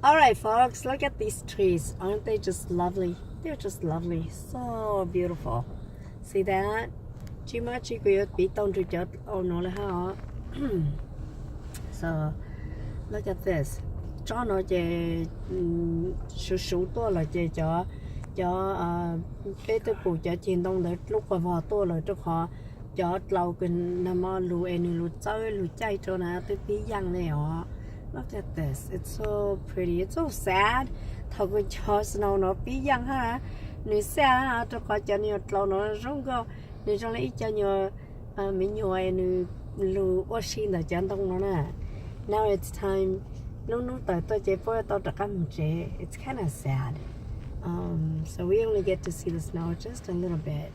Alright, folks, look at these trees. Aren't they just lovely? They're just lovely. So beautiful. See that? Chỉ mà chỉ có bị tông trụ chết nó là ha. So, look at this. Cho nó chỉ số to là chỉ cho cái tôi phụ cho chiến đông để lúc qua vào to là cho họ cho lâu cần nằm lù em lù chạy cho nó tôi bị giăng này họ. Look at this. It's so pretty. It's so sad. Thằng con chó snow nó bị giăng ha. Nếu xa ha cho coi cho nhiều lâu nó rung go. Nếu trong lấy cho nhiều mình nhiều nếu lù oxy là chân đông nó nè. Now it's time. Lúc tới tôi chỉ phải tôi đặt cái một chế. It's kind of sad. So we only get to see the snow just a little bit.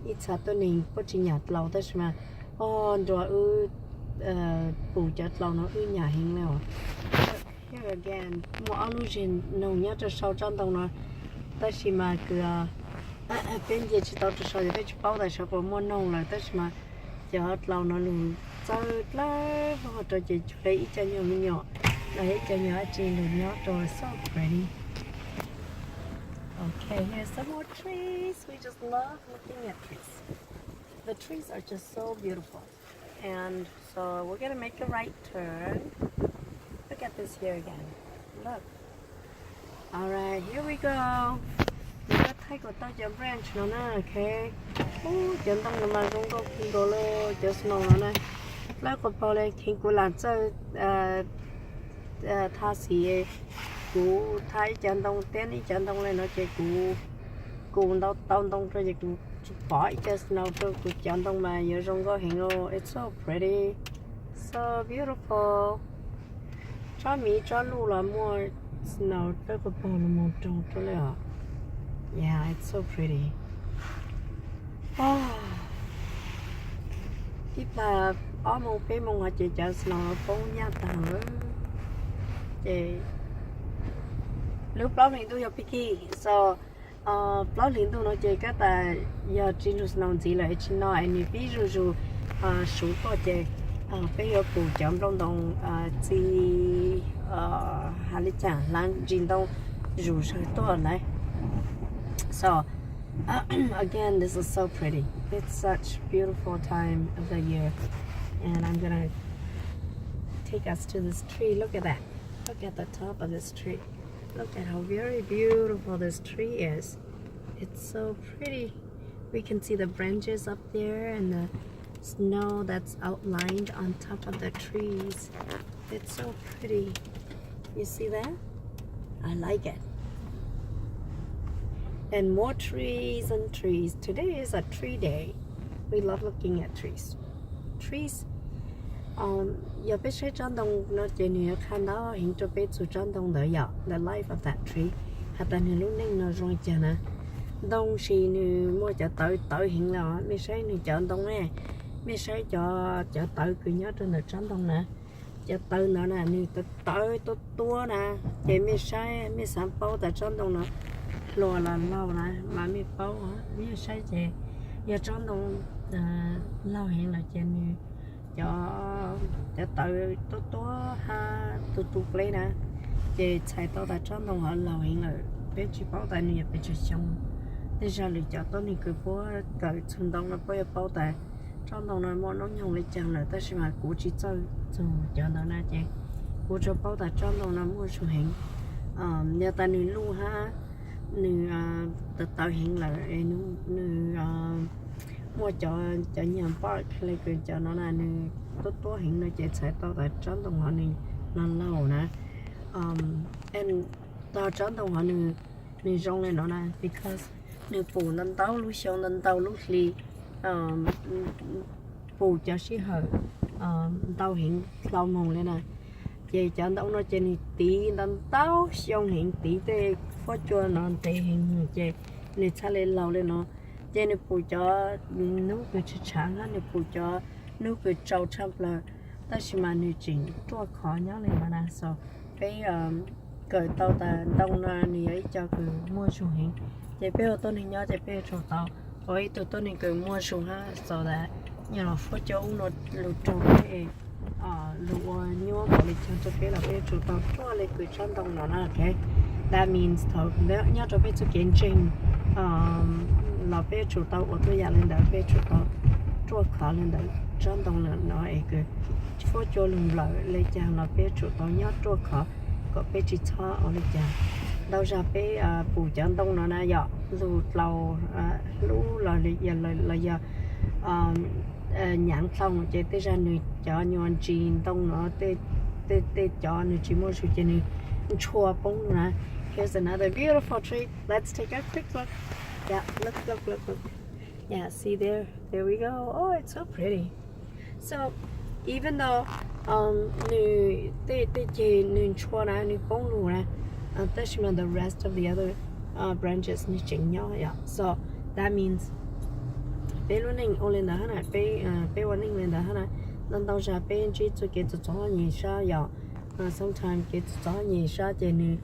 Ít sao tôi nên bắt chỉ nhặt lâu tới mà. Rồi bù cho lâu nó nhà hình nào. Here again, một anh luôn nông nhớ cho sau trong đồng nó. Tới khi mà cứ bên dưới chỉ tao cho sau thì phải bao đại sau còn mua nông là tới mà cho lâu nó luôn chơi lá và cho chị lấy ít cho nhiều mình nhỏ lấy cho nhỏ trên được nhỏ rồi so pretty. Okay, here's some more trees. We just love looking at trees. The trees are just so beautiful. And so we're gonna make a right turn. Look at this here again. Look. All right, here we go. You got to take a branch, no, okay. Oh, chân tông nó mà không có kinh đồ lo, just no, no. Lấy cái bao này kinh của làm cho tha xì cú thái chân tông tên đi chân tông này nó chơi cú đâu tông tông cho chơi cú bỏ just no cho cú chân tông mà giờ không có hình lo. It's so pretty, so beautiful. Cho mi cho lu là mua snow tới cái bao nó mua trâu cho lấy à. Yeah, it's so pretty. Oh, if một cái mong họ chỉ cho snow phố nhà tầng nữa. Thì lúc đó mình tôi học picky, so đó liền tôi nói chơi cái ta giờ trên lúc snow gì là trên nó anh ví dụ số có chơi bây giờ cụ chọn trong đồng chỉ hà lý chẳng lan trên đông rủ sự to này. So again, this is so pretty. It's such a beautiful time of the year, and I'm gonna take us to this tree. Look at that. Look at the top of this tree. Look at how very beautiful this tree is. It's so pretty. We can see the branches up there and the snow that's outlined on top of the trees. It's so pretty. You see that? I like it. And more trees and trees. Today is a tree day. We love looking at trees. Trees. Giờ biết sẽ trong đồng nó chỉ nhiều khăn đó hiện cho biết sự trong đồng đợi giờ the life of that tree. Hạt tàn lúc nên nó rồi chả nè. Đông xì như mua chợ tới hiện là mình sẽ như chợ đông nè. Mình sẽ cho chợ tới cứ nhớ trên là trong đồng nè. Chợ tới nó nè như tới tua nè. Chỉ mình sẽ bao tại trong đồng nó. Lùa là lâu nè mà mình bao hả. Mình sẽ chỉ giờ trong đồng lâu hiện là chỉ như cho tới tua ha tụt lấy nè. Chỉ chạy tao tại trong đồng họ lâu hiện là biết chỉ bao tại như biết chỉ xong. Thế giờ lựa chọn tôi nên cứ phố cởi xuân đông là bây giờ bao tại trong đồng này mua nó nhung lấy chăng là ta sẽ mà cũ chỉ chơi dù cho nó na chị cũ cho bao tại trong đồng là mua số hình nhà ta nên luôn ha nên tạo hiện là nên mua cho nhà park lấy cái cho nó là nên tốt hiện nó chạy chạy tao tại trong đồng họ nên lâu nè and tao trong đồng họ nên rong lên nó nè because nếu phụ nên tao lúc xong nên tao lúc li phụ cho sĩ hở tao hiện lâu mong lên nè chị cho tao nó trên tí nên tao xong hiện tí tê phó cho nó tê hiện chị nên xa lên lâu lên nó chị nên phụ cho nếu cứ chỉ sáng á nếu phụ cho nếu cứ trâu chăm là ta chỉ mà nếu chỉnh chua khó nhớ lên mà nè so cái cởi tao ta đông na này ấy cho cứ mua số hình chị bây giờ tôi nên nhớ chị bây giờ tao rồi tôi nên cứ mua số ha so that you know phô cho nó lụt trâu cái lúa nhua bỏ lịch cho bé là bé chủ tàu cho lịch cứ chăn đông nó là okay. That means thầu nếu nhớ cho bé chủ kiến trình là bé chủ tàu ở tôi lên đó bé chủ tàu cho khó lên đó chăn đông nó ấy cứ phố cho lùng lợi lấy chàng là bé chủ tàu nhớ cho khó có bé chỉ cho ở lấy chàng đâu ra bé bù chăn đông nó nè giờ lù lầu lú là giờ nhãn xong chế tới ra người cho nhon chín đông nó tê cho người chỉ mua số chế người chua bông nè. Here's another beautiful tree. Let's take a quick look. Yeah, look. Yeah, see there we go. Oh, it's so pretty. So even though người tê chế người chua nè người bông luôn nè, tất nhiên the rest of the other branches người chỉnh nhau. Yeah, so that means bé luôn nên ô lên đó hả bé luôn nên lên đó hả nên tao ra bé chỉ cho cái cho nhiều sa giờ sometimes cái cho nhiều sa thì nữa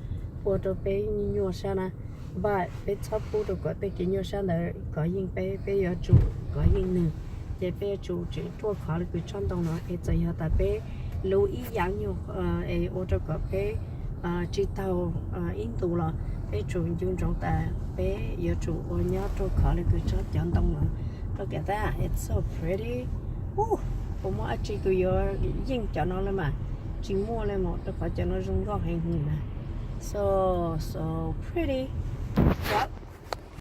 bộ đồ bé nhiều sa nè but bé chắp bộ đồ có bé cái nhiều sa là có những bé ở chủ có những nữa thì bé chủ chỉ cho khó là cứ chọn đông nó cái giờ ta bé lưu ý dạng nhiều ô tô có bé chỉ tàu in tù là bé chủ dùng trong ta bé ở chủ ở nhà cho khó là cứ chọn đông nó. Look at that, it's so pretty. Ủa mà chị cứ giờ dinh cho nó là mà chị mua lên một nó phải cho nó rung gọn hình nè. So pretty. Yep.